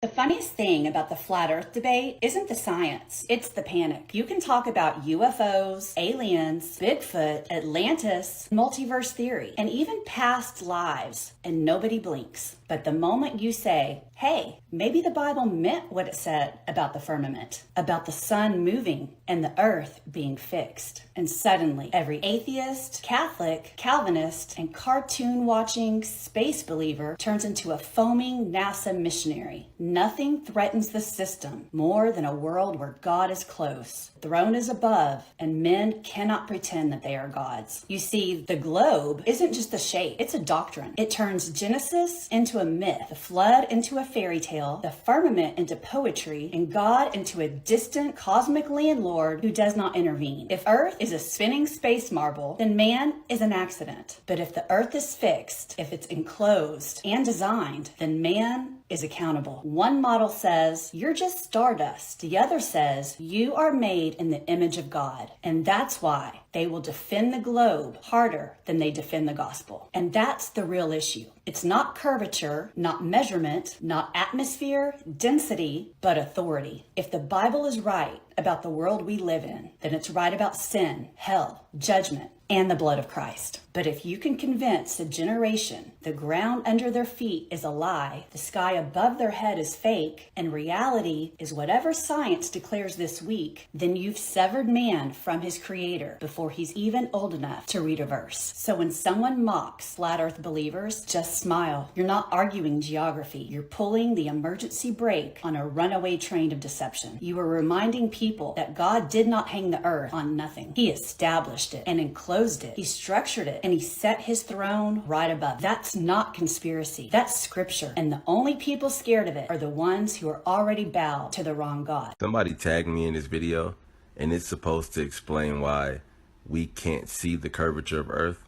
The funniest thing about the flat earth debate isn't the science, it's the panic. You can talk about UFOs, aliens, Bigfoot, Atlantis, multiverse theory, and even past lives, and nobody blinks. But the moment you say, hey, maybe the Bible meant what it said about the firmament, about the sun moving and the earth being fixed, and suddenly every atheist, Catholic, Calvinist, and cartoon-watching space believer turns into a foaming NASA missionary. Nothing threatens the system more than a world where God is close, throne is above, and men cannot pretend that they are gods. You see, the globe isn't just a shape, it's a doctrine. It turns Genesis into a myth, the flood into a fairy tale, the firmament into poetry, and God into a distant cosmic landlord who does not intervene. If Earth is a spinning space marble, then man is an accident. But if the Earth is fixed, if it's enclosed and designed, then man is accountable. One model says, you're just stardust. The other says, you are made in the image of God. And that's why they will defend the globe harder than they defend the gospel. And that's the real issue. It's not curvature, not measurement, not atmosphere, density, but authority. If the Bible is right about the world we live in, then it's right about sin, hell, judgment, and the blood of Christ. But if you can convince a generation the ground under their feet is a lie, the sky above their head is fake, and reality is whatever science declares this week, then you've severed man from his creator before he's even old enough to read a verse. So when someone mocks flat earth believers, just smile. You're not arguing geography. You're pulling the emergency brake on a runaway train of deception. You are reminding people that God did not hang the earth on nothing. He established it and enclosed it. He structured it and he set his throne right above. That's not conspiracy. That's scripture. And the only people scared of it are the ones who are already bowed to the wrong God. Somebody tagged me in this video, and it's supposed to explain why we can't see the curvature of Earth.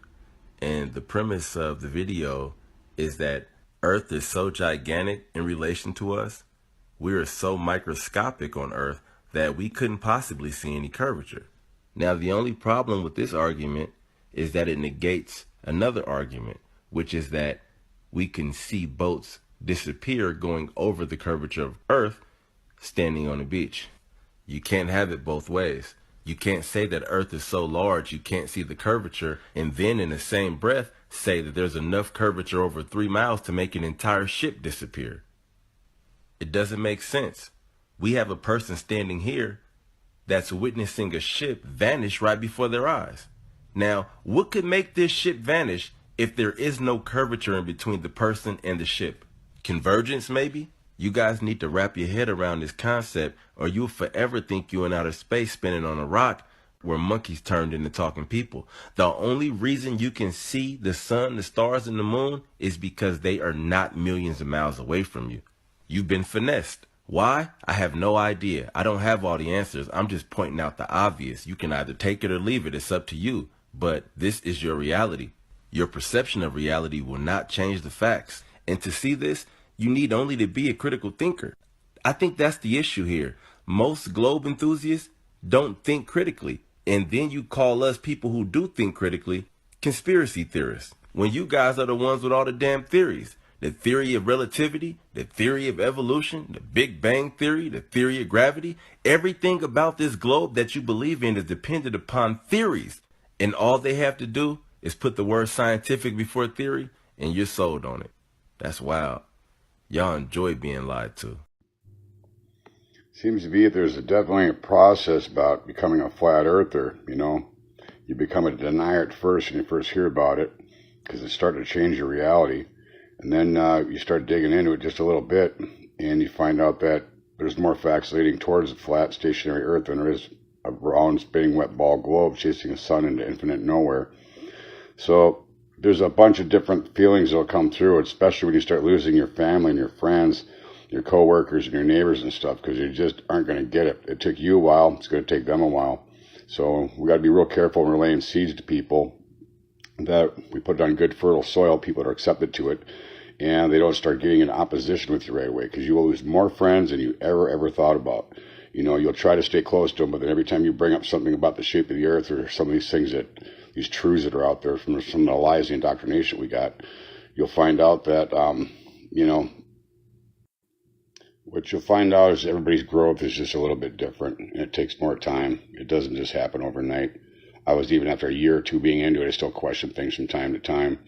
And the premise of the video is that Earth is so gigantic in relation to us. We are so microscopic on Earth that we couldn't possibly see any curvature. Now, the only problem with this argument is that it negates another argument, which is that we can see boats disappear going over the curvature of Earth standing on a beach. You can't have it both ways. You can't say that Earth is so large you can't see the curvature and then in the same breath say that there's enough curvature over 3 miles to make an entire ship disappear. It doesn't make sense. We have a person standing here that's witnessing a ship vanish right before their eyes. Now, what could make this ship vanish if there is no curvature in between the person and the ship? Convergence, maybe? You guys need to wrap your head around this concept, or you'll forever think you're in outer space spinning on a rock where monkeys turned into talking people. The only reason you can see the sun, the stars, and the moon is because they are not millions of miles away from you. You've been finessed. Why? I have no idea. I don't have all the answers. I'm just pointing out the obvious. You can either take it or leave it. It's up to you. But this is your reality. Your perception of reality will not change the facts. And to see this, you need only to be a critical thinker. I think that's the issue here. Most globe enthusiasts don't think critically. And then you call us people who do think critically conspiracy theorists, when you guys are the ones with all the damn theories. The theory of relativity, the theory of evolution, the Big Bang theory, the theory of gravity. Everything about this globe that you believe in is dependent upon theories. And all they have to do is put the word scientific before theory, and you're sold on it. That's wild. Y'all enjoy being lied to. Seems to be there's definitely a process about becoming a flat earther, you know. You become a denier at first when you first hear about it, because it's starting to change your reality. And then you start digging into it just a little bit, and you find out that there's more facts leading towards a flat, stationary Earth than there is a round, spinning, wet ball globe chasing a sun into infinite nowhere. So there's a bunch of different feelings that will come through, especially when you start losing your family and your friends, your coworkers and your neighbors and stuff, because you just aren't going to get it. It took you a while. It's going to take them a while. So we got to be real careful when we're laying seeds to people, that we put it on good fertile soil, people that are accepted to it, and they don't start getting in opposition with you right away, because you will lose more friends than you ever thought about. You know, you'll try to stay close to them, but then every time you bring up something about the shape of the earth or some of these things these truths that are out there from some of the lies and indoctrination we got, you'll find out that, you know, what you'll find out is everybody's growth is just a little bit different, and it takes more time. It doesn't just happen overnight. I was, even after a year or two being into it, I still question things from time to time,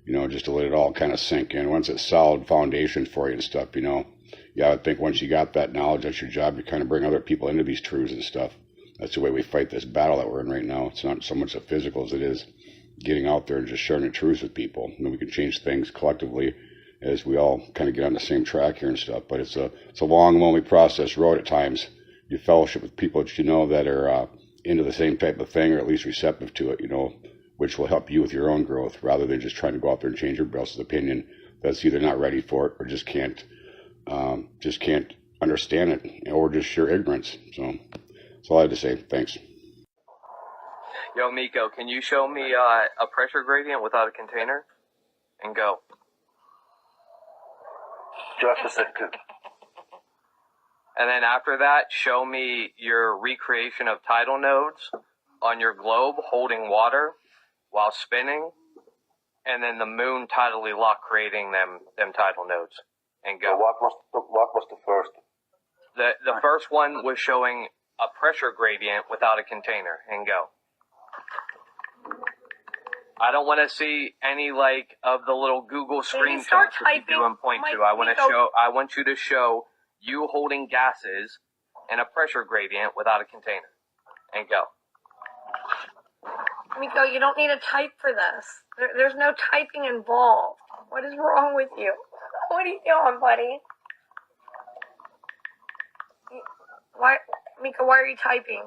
just to let it all kind of sink in. Once it's solid foundation for you and stuff, I would think once you got that knowledge, that's your job to kind of bring other people into these truths and stuff. That's the way we fight this battle that we're in right now. It's not so much the physical as it is getting out there and just sharing the truths with people. We can change things collectively as we all kind of get on the same track here and stuff. But it's a long, lonely process road at times. You fellowship with people that that are into the same type of thing, or at least receptive to it, which will help you with your own growth, rather than just trying to go out there and change everybody else's opinion that's either not ready for it or just can't understand it, or just sheer ignorance. So that's all I had to say. Thanks. Yo, Miko, can you show me a pressure gradient without a container? And go. Just a second. And then after that, show me your recreation of tidal nodes on your globe holding water while spinning, and then the moon tidally locked creating them tidal nodes. And go. What was the first? The first one was showing a pressure gradient without a container. And go. I don't want to see any of the little Google screenshots that you do and point to. I want you to show you holding gases and a pressure gradient without a container. And go. Miko, you don't need to type for this. There's no typing involved. What is wrong with you? What are you doing, buddy? Miko, why are you typing?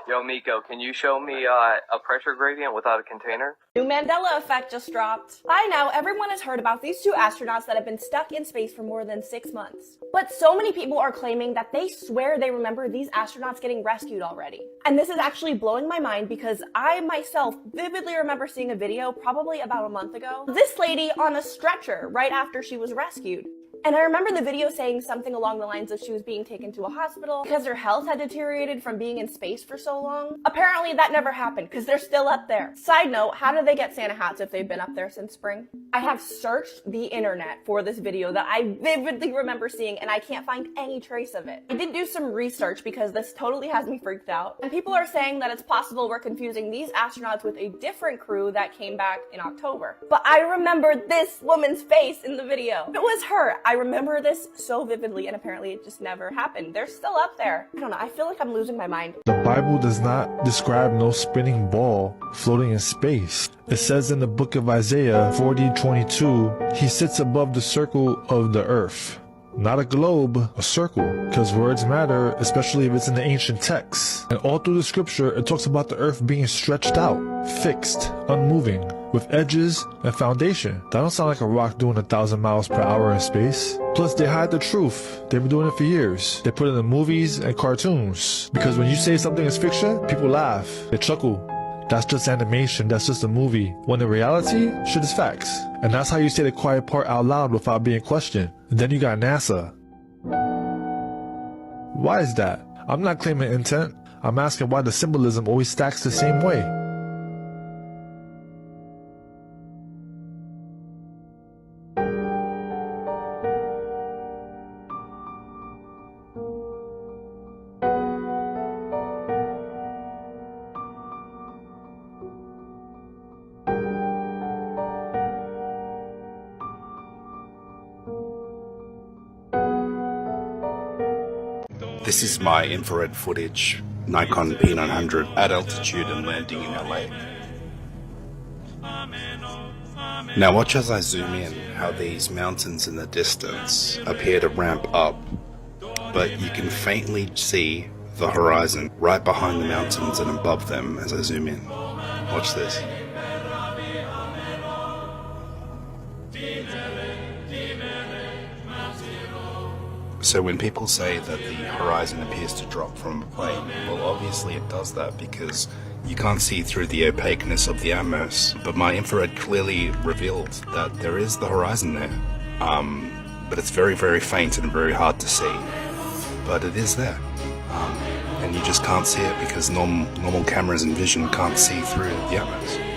Yo, Miko, can you show me a pressure gradient without a container? New Mandela effect just dropped. By now, everyone has heard about these two astronauts that have been stuck in space for more than 6 months. But so many people are claiming that they swear they remember these astronauts getting rescued already. And this is actually blowing my mind, because I myself vividly remember seeing a video probably about a month ago. This lady on a stretcher right after she was rescued. And I remember the video saying something along the lines of she was being taken to a hospital because her health had deteriorated from being in space for so long. Apparently that never happened, because they're still up there. Side note, how did they get Santa hats if they've been up there since spring? I have searched the internet for this video that I vividly remember seeing, and I can't find any trace of it. I did do some research because this totally has me freaked out. And people are saying that it's possible we're confusing these astronauts with a different crew that came back in October. But I remember this woman's face in the video. It was her. I remember this so vividly, and apparently it just never happened. They're still up there. I don't know, I feel like I'm losing my mind. The Bible does not describe no spinning ball floating in space. It says in the book of Isaiah 40:22, he sits above the circle of the earth. Not a globe, a circle, because words matter, especially if it's in the ancient texts. And all through the scripture, it talks about the earth being stretched out, fixed, unmoving, with edges and foundation. That don't sound like a rock doing 1,000 miles per hour in space. Plus, they hide the truth. They've been doing it for years. They put it in the movies and cartoons. Because when you say something is fiction, people laugh. They chuckle. That's just animation, that's just a movie. When in reality, shit is facts. And that's how you say the quiet part out loud without being questioned. And then you got NASA. Why is that? I'm not claiming intent. I'm asking why the symbolism always stacks the same way. This is my infrared footage, Nikon P900 at altitude and landing in LA. Now watch as I zoom in how these mountains in the distance appear to ramp up, but you can faintly see the horizon right behind the mountains and above them as I zoom in. Watch this. So when people say that the horizon appears to drop from a plane, well obviously it does that because you can't see through the opaqueness of the atmos, but my infrared clearly revealed that there is the horizon there. But it's very, very faint and very hard to see. But it is there. And you just can't see it because normal cameras and vision can't see through the atmos.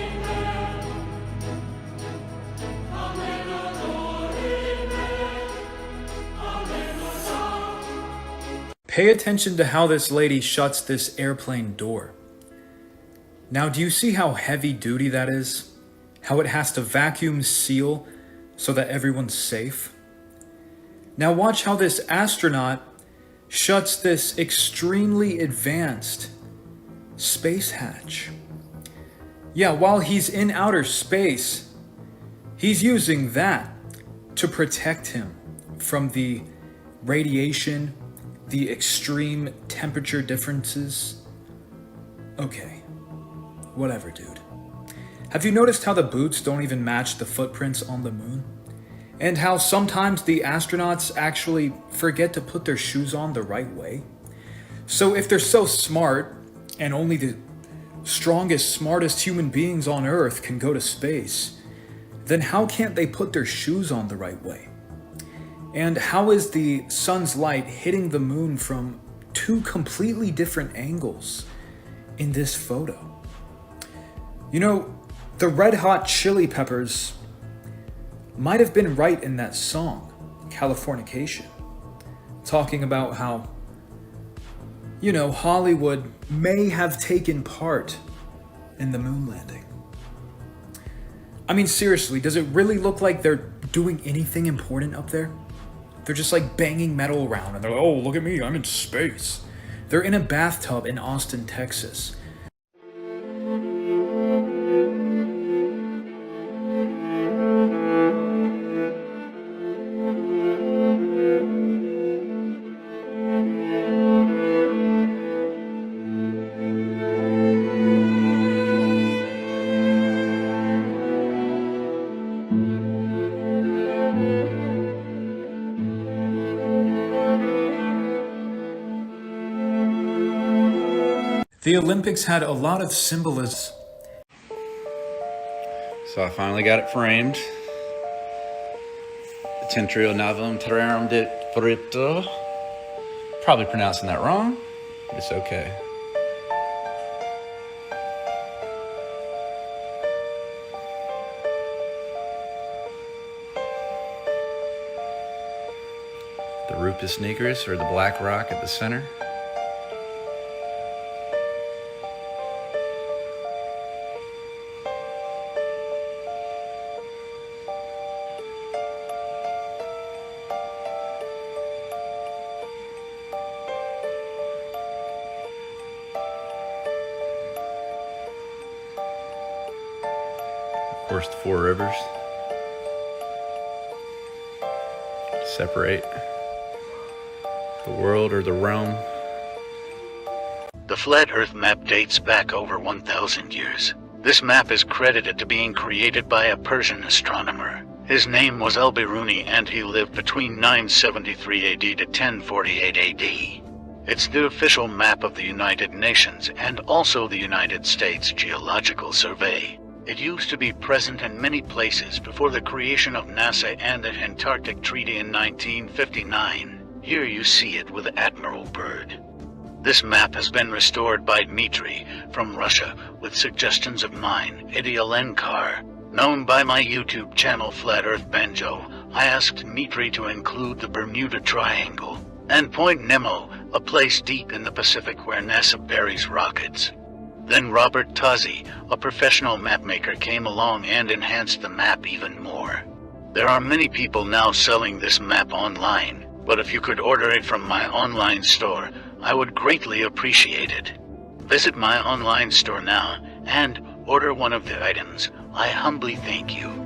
Pay attention to how this lady shuts this airplane door. Now, do you see how heavy duty that is? How it has to vacuum seal so that everyone's safe? Now watch how this astronaut shuts this extremely advanced space hatch. Yeah, while he's in outer space, he's using that to protect him from the radiation, the extreme temperature differences. Okay, whatever, dude. Have you noticed how the boots don't even match the footprints on the moon? And how sometimes the astronauts actually forget to put their shoes on the right way? So if they're so smart, and only the strongest, smartest human beings on Earth can go to space, then how can't they put their shoes on the right way? And how is the sun's light hitting the moon from two completely different angles in this photo? You know, the Red Hot Chili Peppers might have been right in that song, Californication, talking about how, you know, Hollywood may have taken part in the moon landing. I mean, seriously, does it really look like they're doing anything important up there? They're just like banging metal around and they're like, oh, look at me, I'm in space. They're in a bathtub in Austin, Texas. The Olympics had a lot of symbolism. So I finally got it framed. The Tentrio Navum Terrarum de Frito. Probably pronouncing that wrong, but it's okay. The Rupus Nigris, or the black rock at the center. Of course, the four rivers separate the world or the realm. The Flat Earth map dates back over 1,000 years. This map is credited to being created by a Persian astronomer. His name was Al-Biruni and he lived between 973 AD to 1048 AD. It's the official map of the United Nations and also the United States Geological Survey. It used to be present in many places before the creation of NASA and the Antarctic Treaty in 1959. Here you see it with Admiral Byrd. This map has been restored by Dmitry from Russia with suggestions of mine, Eddie Alenkar. Known by my YouTube channel Flat Earth Banjo, I asked Dmitry to include the Bermuda Triangle and Point Nemo, a place deep in the Pacific where NASA buries rockets. Then Robert Tozzi, a professional mapmaker, came along and enhanced the map even more. There are many people now selling this map online, but if you could order it from my online store, I would greatly appreciate it. Visit my online store now and order one of the items. I humbly thank you.